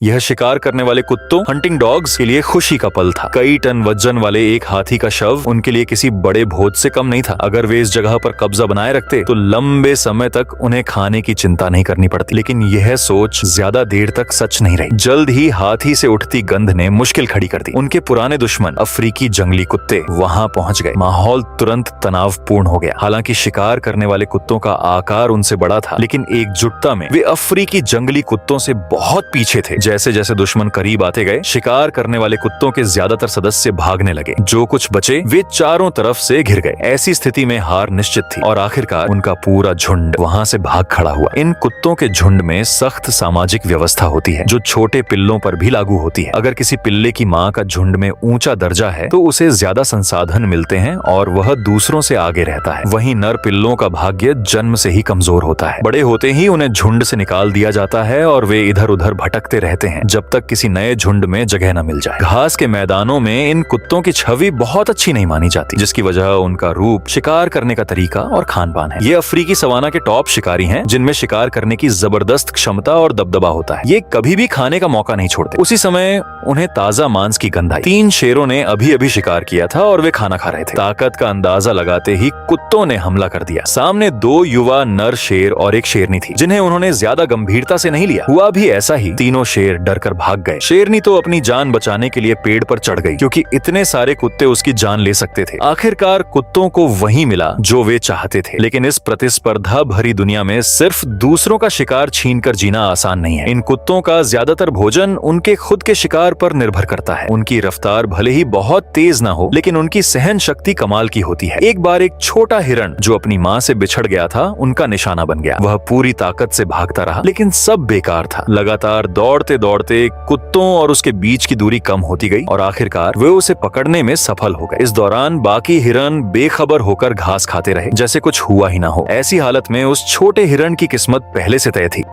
यह शिकार करने वाले कुत्तों हंटिंग डॉग्स के लिए खुशी का पल था। कई टन वजन वाले एक हाथी का शव उनके लिए किसी बड़े भोज से कम नहीं था। अगर वे इस जगह पर कब्जा बनाए रखते तो लंबे समय तक उन्हें खाने की चिंता नहीं करनी पड़ती। लेकिन यह सोच ज्यादा देर तक सच नहीं रही। जल्द ही हाथी से उठती गंध ने मुश्किल खड़ी कर दी। उनके पुराने दुश्मन अफ्रीकी जंगली कुत्ते वहां पहुंच गए। माहौल तुरंत तनावपूर्ण हो गया। हालांकि शिकार करने वाले कुत्तों का आकार उनसे बड़ा था, लेकिन एकजुटता में वे अफ्रीकी जंगली कुत्तों से बहुत पीछे थे। जैसे जैसे दुश्मन करीब आते गए, शिकार करने वाले कुत्तों के ज्यादातर सदस्य भागने लगे। जो कुछ बचे वे चारों तरफ से घिर गए। ऐसी स्थिति में हार निश्चित थी और आखिरकार उनका पूरा झुंड वहां से भाग खड़ा हुआ। इन कुत्तों के झुंड में सख्त सामाजिक व्यवस्था होती है, जो छोटे पिल्लों पर भी लागू होती है। अगर किसी पिल्ले की माँ का झुंड में ऊंचा दर्जा है तो उसे ज्यादा संसाधन मिलते हैं और वह दूसरों से आगे रहता है। वहीं नर पिल्लों का भाग्य जन्म से ही कमजोर होता है। बड़े होते ही उन्हें झुंड से निकाल दिया जाता है और वे इधर उधर भटकते रहते हैं जब तक किसी नए झुंड में जगह न मिल जाए। घास के मैदानों में इन कुत्तों की छवि बहुत अच्छी नहीं मानी जाती, जिसकी वजह उनका रूप, शिकार करने का तरीका और खान पान है। ये अफ्रीकी सवाना के टॉप शिकारी हैं, जिनमें शिकार करने की जबरदस्त क्षमता और दबदबा होता है। ये कभी भी खाने का मौका नहीं छोड़ते। उसी समय उन्हें ताजा मांस की गंध आई। 3 शेरों ने अभी अभी शिकार किया था और वे खाना खा रहे थे। ताकत का अंदाजा लगाते ही कुत्तों ने हमला कर दिया। सामने 2 युवा नर शेर और एक शेरनी थी, जिन्हें उन्होंने ज्यादा गंभीरता से नहीं लिया। हुआ भी ऐसा ही, तीनों शेर डरकर भाग गए। शेरनी तो अपनी जान बचाने के लिए पेड़ पर चढ़ गई, क्योंकि इतने सारे कुत्ते उसकी जान ले सकते थे। आखिरकार कुत्तों को वही मिला जो वे चाहते थे। लेकिन इस प्रतिस्पर्धा भरी दुनिया में सिर्फ दूसरों का शिकार छीनकर जीना आसान नहीं है। इन कुत्तों का ज्यादातर भोजन उनके खुद के शिकार पर निर्भर करता है। उनकी रफ्तार भले ही बहुत तेज ना हो, लेकिन उनकी सहन शक्ति कमाल की होती है। एक बार एक छोटा हिरण जो अपनी माँ से बिछड़ गया था, उनका निशाना बन गया। वह पूरी ताकत से भागता रहा, लेकिन सब बेकार था। लगातार दौड़ते दौड़ते कुत्तों और उसके बीच की दूरी कम होती गई और आखिरकार वे उसे पकड़ने में सफल हो गए। इस दौरान बाकी हिरण बेखबर होकर घास खाते रहे, जैसे कुछ हुआ ही ना हो। ऐसी हालत में उस छोटे हिरण की किस्मत पहले से तय थी।